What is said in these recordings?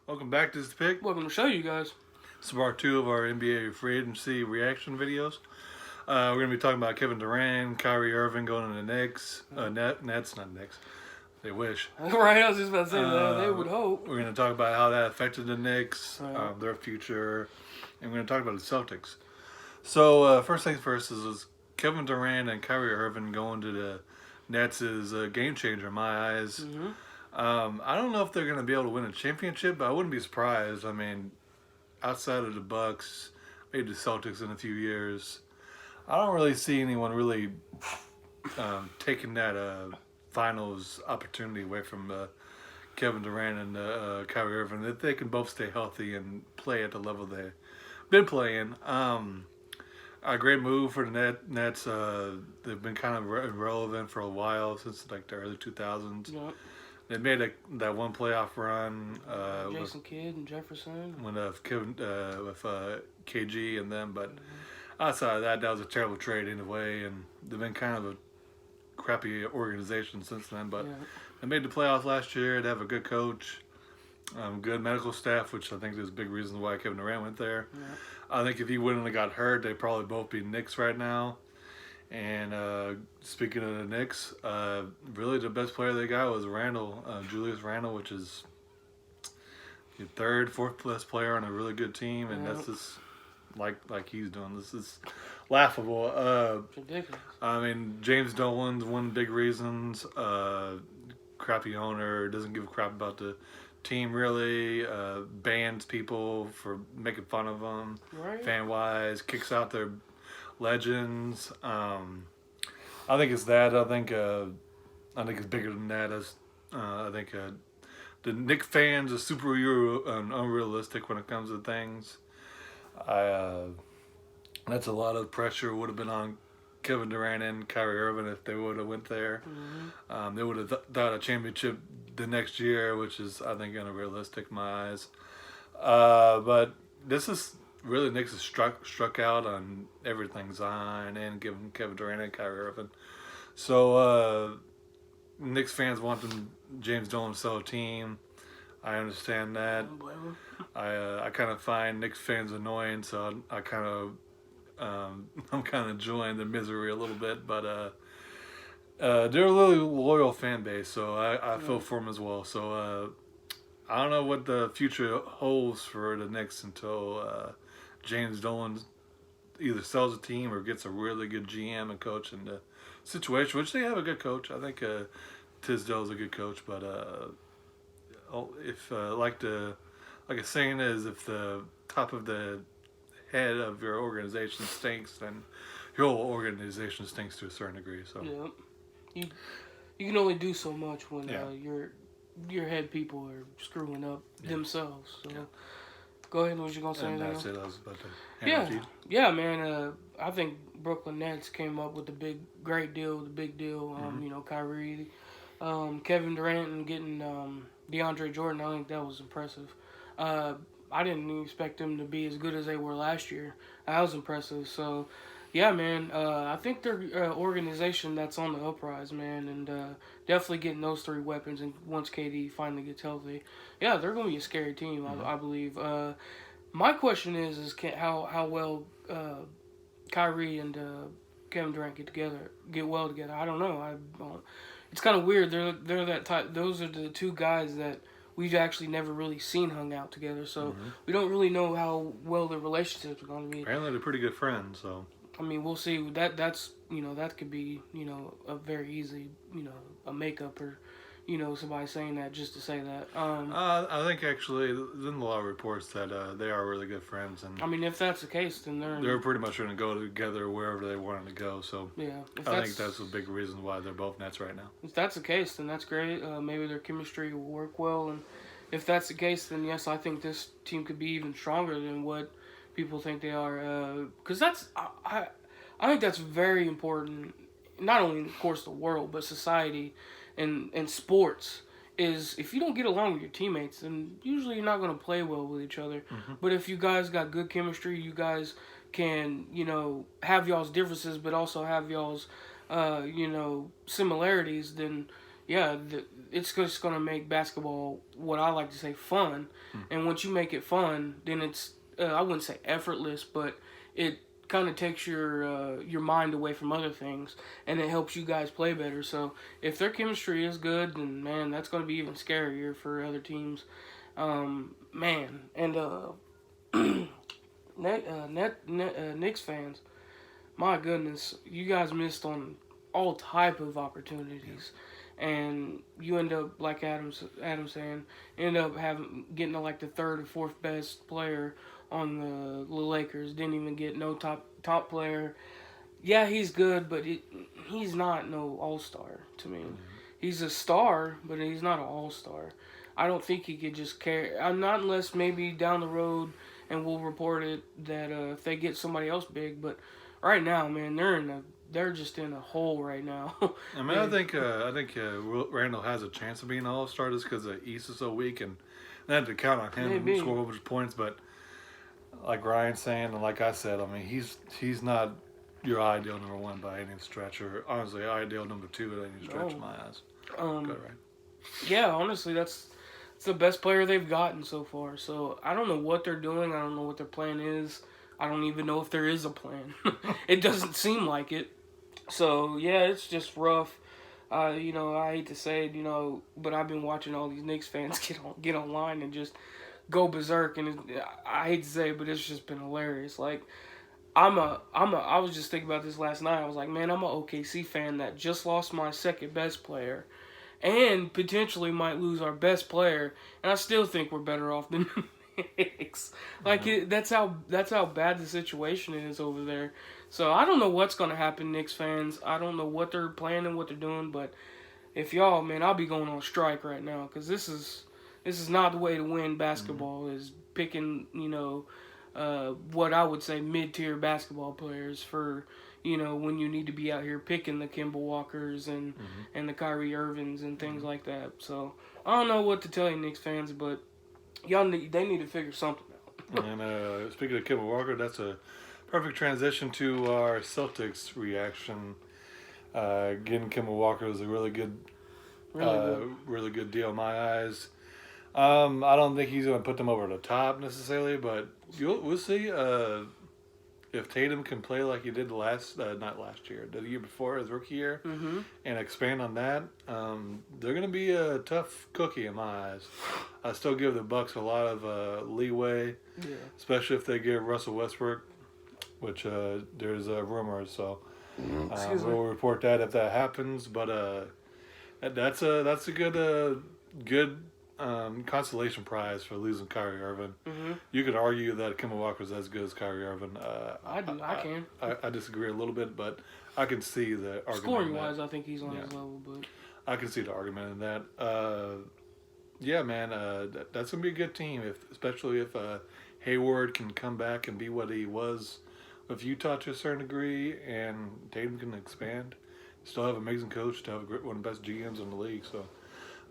Welcome back to this pick. Welcome to show you guys. This is part 2 of our NBA free agency reaction videos. We're going to be talking about Kevin Durant, Kyrie Irving going to the Knicks. Nets, not Knicks. They wish. Right, I was just about to say that. They would hope. We're going to talk about how that affected the Knicks, their future, and we're going to talk about the Celtics. So, first things first is Kevin Durant and Kyrie Irving going to the Nets is a game changer in my eyes. Mm-hmm. I don't know if they're going to be able to win a championship, but I wouldn't be surprised. I mean, outside of the Bucks, maybe the Celtics in a few years, I don't really see anyone really taking that finals opportunity away from Kevin Durant and Kyrie Irving. If they can both stay healthy and play at the level they've been playing. A great move for the Nets. They've been kind of irrelevant for a while, since like the early 2000s. Yep. They made that one playoff run. Jason Kidd and Jefferson. When Kevin with KG and them, but outside of that was a terrible trade in a way, and they've been kind of a crappy organization since then. But they made the playoffs last year. They have a good coach, good medical staff, which I think is a big reason why Kevin Durant went there. Yeah. I think if he wouldn't have got hurt, they'd probably both be Knicks right now. And speaking of the Knicks, really the best player they got was Randle, Julius Randle, which is the third, fourth best player on a really good team, and that's just like he's doing. This is laughable. It's ridiculous. I mean, James Dolan's one of the big reasons. Crappy owner, doesn't give a crap about the team really. Bans people for making fun of them, Right. fan wise. Kicks out their legends. I think it's that. I think it's bigger than that. I think the Knicks fans are super unrealistic when it comes to things. That's a lot of pressure would have been on Kevin Durant and Kyrie Irving if they would have went there. Mm-hmm. They would have thought a championship the next year, which is I think unrealistic in my eyes. But this is really Knicks has struck out on everything, Zion and giving Kevin Durant and Kyrie Irving. So Knicks fans want James Dolan to sell a team. I understand that. I kind of find Knicks fans annoying, so I kind of I'm kind of enjoying the misery a little bit. But they're a really loyal fan base, so I feel for them as well. So I don't know what the future holds for the Knicks until James Dolan either sells a team or gets a really good GM and coach in the situation, which they have a good coach. I think Tisdale's a good coach, but if like a saying is, if the top of the head of your organization stinks, then your whole organization stinks to a certain degree. So you can only do so much when your head people are screwing up themselves. So go ahead, what you gonna say? That's it. I was about to yeah, man. I think Brooklyn Nets came up with the big deal. You know, Kyrie, Kevin Durant, and getting DeAndre Jordan. I think that was impressive. I didn't expect them to be as good as they were last year. That was impressive. So, yeah, man. I think they're an organization that's on the uprise, man, and definitely getting those three weapons. And once KD finally gets healthy, yeah, they're going to be a scary team, I believe. My question is how well Kyrie and Kevin Durant get well together. I don't know. It's kind of weird. They're that type. Those are the two guys that we've actually never really seen hung out together, so we don't really know how well their relationships are going to be. Apparently, they're pretty good friends. So I mean, we'll see. That's that could be a very easy a makeup or somebody saying that just to say that. I think actually there's a lot of reports that they are really good friends, and I mean, if that's the case, then they're pretty much going to go together wherever they wanted to go. So yeah, I think that's a big reason why they're both Nets right now. If that's the case, then that's great. Maybe their chemistry will work well, and if that's the case, then yes, I think this team could be even stronger than what people think they are. Because I think that's very important. Not only, of course, the world, but society and sports. Is if you don't get along with your teammates, then usually you're not going to play well with each other. But if you guys got good chemistry, you guys can have y'all's differences, but also have y'all's similarities, then it's just going to make basketball, what I like to say, fun. And once you make it fun, then it's, I wouldn't say effortless, but it kind of takes your mind away from other things, and it helps you guys play better. So if their chemistry is good, then man, that's going to be even scarier for other teams. Man, and Knicks fans, my goodness, you guys missed on all type of opportunities, and you end up, like Adam saying, end up getting to like the third or fourth best player on the Lakers. Didn't even get no top player. Yeah, he's good, but he's not no all-star to me. He's a star, but he's not an all-star. I don't think he could just carry. Not unless maybe down the road, and we'll report it that if they get somebody else big. But right now, man, they're just in a hole right now. I mean, I think Randall has a chance of being an all-star just because the East is so weak, and not to count on him to score a bunch of points, but like Ryan's saying, and like I said, I mean, he's not your ideal number one by any stretch, or honestly, ideal number two at any stretch in my eyes. Good, right? Yeah, honestly, that's the best player they've gotten so far. So I don't know what they're doing. I don't know what their plan is. I don't even know if there is a plan. It doesn't seem like it. So yeah, it's just rough. I hate to say it, but I've been watching all these Knicks fans get online and just go berserk, and I hate to say it, but it's just been hilarious. Like, I was just thinking about this last night. I was like, man, I'm a OKC fan that just lost my second best player, and potentially might lose our best player, and I still think we're better off than the Knicks. Like, that's how bad the situation is over there. So I don't know what's gonna happen, Knicks fans. I don't know what they're planning, what they're doing, but if y'all, man, I'll be going on strike right now, because this is not the way to win basketball. Is picking what I would say mid-tier basketball players for when you need to be out here picking the Kemba Walkers and the Kyrie Irvings and things like that. So I don't know what to tell you, Knicks fans, but they need to figure something out. And speaking of Kemba Walker, that's a perfect transition to our Celtics reaction. Getting Kemba Walker was a really good deal in my eyes. I don't think he's going to put them over the top necessarily, but we'll see if Tatum can play like he did not last year, the year before, his rookie year, and expand on that. They're going to be a tough cookie in my eyes. I still give the Bucks a lot of leeway, especially if they get Russell Westbrook, which there's a rumor. So we'll report that if that happens. But that's a good consolation prize for losing Kyrie Irving. You could argue that Kemba Walker's as good as Kyrie Irving. I disagree a little bit, but I can see the argument. Scoring wise, I think he's on his level, but I can see the argument in that. Yeah, man, that's gonna be a good team, especially if Hayward can come back and be what he was with Utah to a certain degree, and Tatum can expand. Still have an amazing coach. Still have one of the best GMs in the league. So.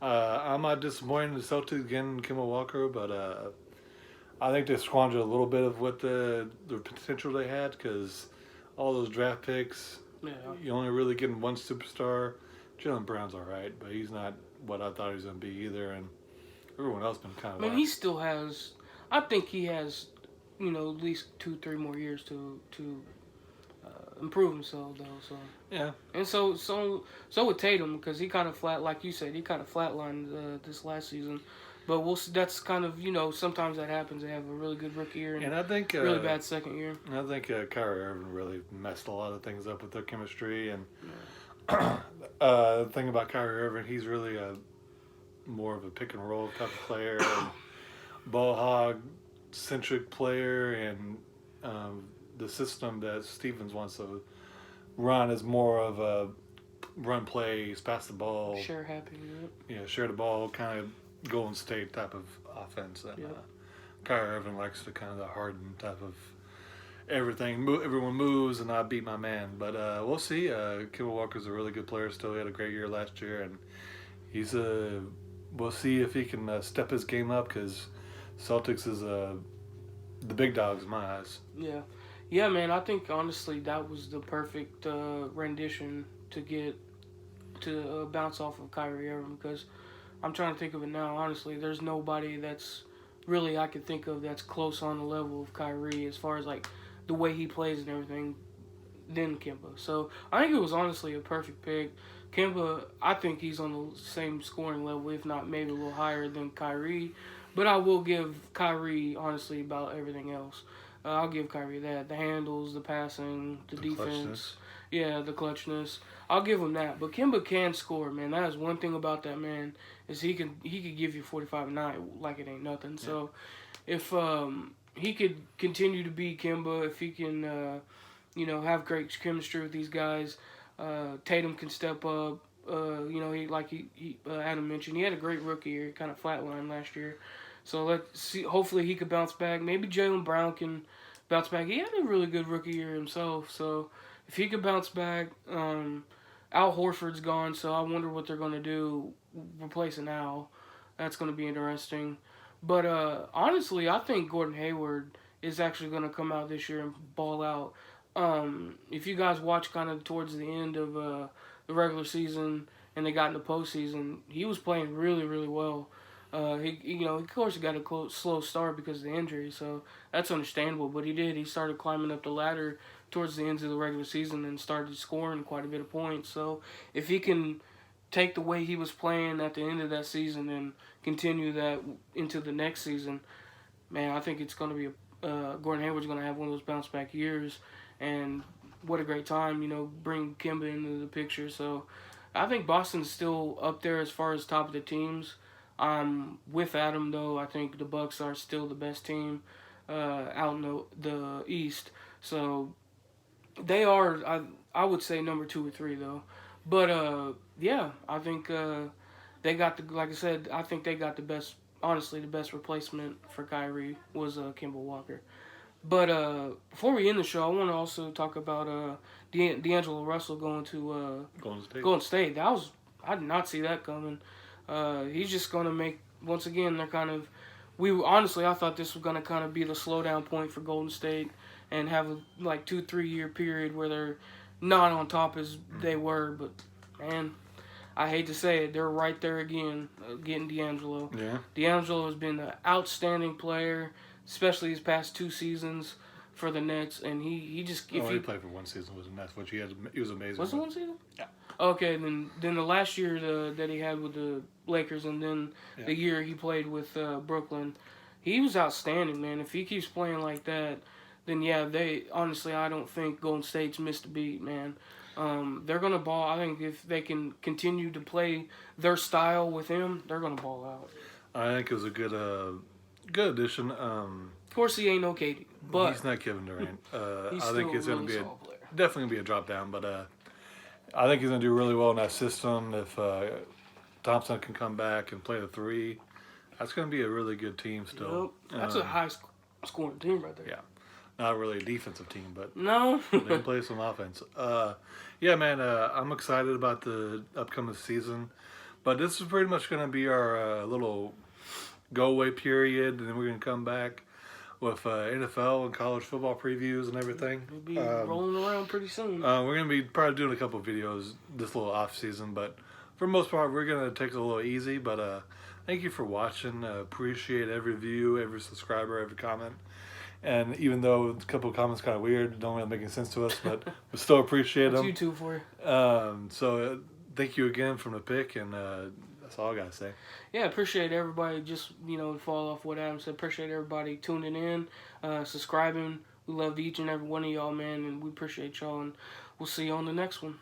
I'm not disappointed in the Celtics getting Kemba Walker, but I think they squandered a little bit of what the potential they had, because all those draft picks, you only really getting one superstar. Jaylen Brown's all right, but he's not what I thought he was going to be either, and everyone else been kind of. I mean, he still has. I think he has, at least 2-3 more years to improve himself, though. So yeah, and so with Tatum, because he kind of like you said, he kind of flatlined this last season. But we'll see. That's kind of sometimes that happens. They have a really good rookie year and I think really bad second year. I think Kyrie Irving really messed a lot of things up with their chemistry. And the thing about Kyrie Irving, he's really more of a pick and roll type of player, and ball hog centric player, and the system that Stevens wants to run is more of a run plays, pass the ball, share happy, share the ball, kind of Golden State type of offense. And Kyrie Irving likes the kind of the Harden type of everything. Everyone moves and I beat my man. But we'll see. Kemba Walker's a really good player still. He had a great year last year, and we'll see if he can step his game up, because Celtics is the big dogs in my eyes. Yeah, man, I think honestly that was the perfect rendition to get to bounce off of Kyrie Irving because I'm trying to think of it now. Honestly, there's nobody that's really I could think of that's close on the level of Kyrie as far as like the way he plays and everything than Kemba. So I think it was honestly a perfect pick. Kemba, I think he's on the same scoring level, if not maybe a little higher than Kyrie. But I will give Kyrie, honestly, about everything else. I'll give Kyrie that. The handles, the passing, the defense. Clutchness. Yeah, the clutchness. I'll give him that. But Kemba can score, man. That is one thing about that man is he could give you 45 a night like it ain't nothing. Yeah. So if he could continue to be Kemba, if he can, have great chemistry with these guys, Tatum can step up. Adam mentioned, he had a great rookie year. He kind of flatlined last year. So let's see. Hopefully he could bounce back. Maybe Jaylen Brown can bounce back. He had a really good rookie year himself. So if he could bounce back, Al Horford's gone. So I wonder what they're going to do replacing Al. That's going to be interesting. But honestly, I think Gordon Hayward is actually going to come out this year and ball out. If you guys watch kind of towards the end of the regular season and they got in the postseason, he was playing really, really well. He of course, got a slow start because of the injury, so that's understandable. But he did. He started climbing up the ladder towards the end of the regular season and started scoring quite a bit of points. So if he can take the way he was playing at the end of that season and continue that into the next season, man, I think it's going to be Gordon Hayward's going to have one of those bounce back years. And what a great time, bring Kemba into the picture. So I think Boston's still up there as far as top of the teams. With Adam, though, I think the Bucks are still the best team out in the East. So they are, I would say, number 2 or 3, though. But, I think they got like I said, I think they got the best replacement for Kyrie was Kemba Walker. But before we end the show, I want to also talk about D'Angelo Russell going to Golden State. I did not see that coming. He's just going to make, once again, I thought this was going to kind of be the slowdown point for Golden State and have a 2-3 year period where they're not on top as they were. But, man, I hate to say it, they're right there again, getting D'Angelo. Yeah. D'Angelo has been an outstanding player, especially his past 2 seasons for the Nets, and he just... he played for 1 season with the Nets, which he was amazing. Was it 1 season? Yeah. Okay, then the last year that he had with the Lakers, and then the year he played with Brooklyn, he was outstanding, man. If he keeps playing like that, then I don't think Golden State's missed a beat, man. They're going to ball. I think if they can continue to play their style with him, they're going to ball out. I think it was a good addition. Of course, he ain't no KD, but he's not Kevin Durant. I think it's going to be definitely going to be a drop down, but I think he's going to do really well in that system. If Thompson can come back and play the 3, that's going to be a really good team still. Yep. That's a high scoring team right there. Yeah. Not really a defensive team, but no, they can play some offense. Man, I'm excited about the upcoming season, but this is pretty much going to be our little go-away period, and then we're going to come back with NFL and college football previews and everything. We'll be rolling around pretty soon. We're going to be probably doing a couple of videos this little off season, but for the most part, we're going to take it a little easy. But thank you for watching. Appreciate every view, every subscriber, every comment. And even though a couple of comments kind of weird, don't really make any sense to us, but we still appreciate them. That's YouTube for you. So thank you again from the pick, and that's all I got to say. Yeah, appreciate everybody. Just, to follow off what Adam said, appreciate everybody tuning in, subscribing. We love each and every one of y'all, man, and we appreciate y'all, and we'll see you on the next one.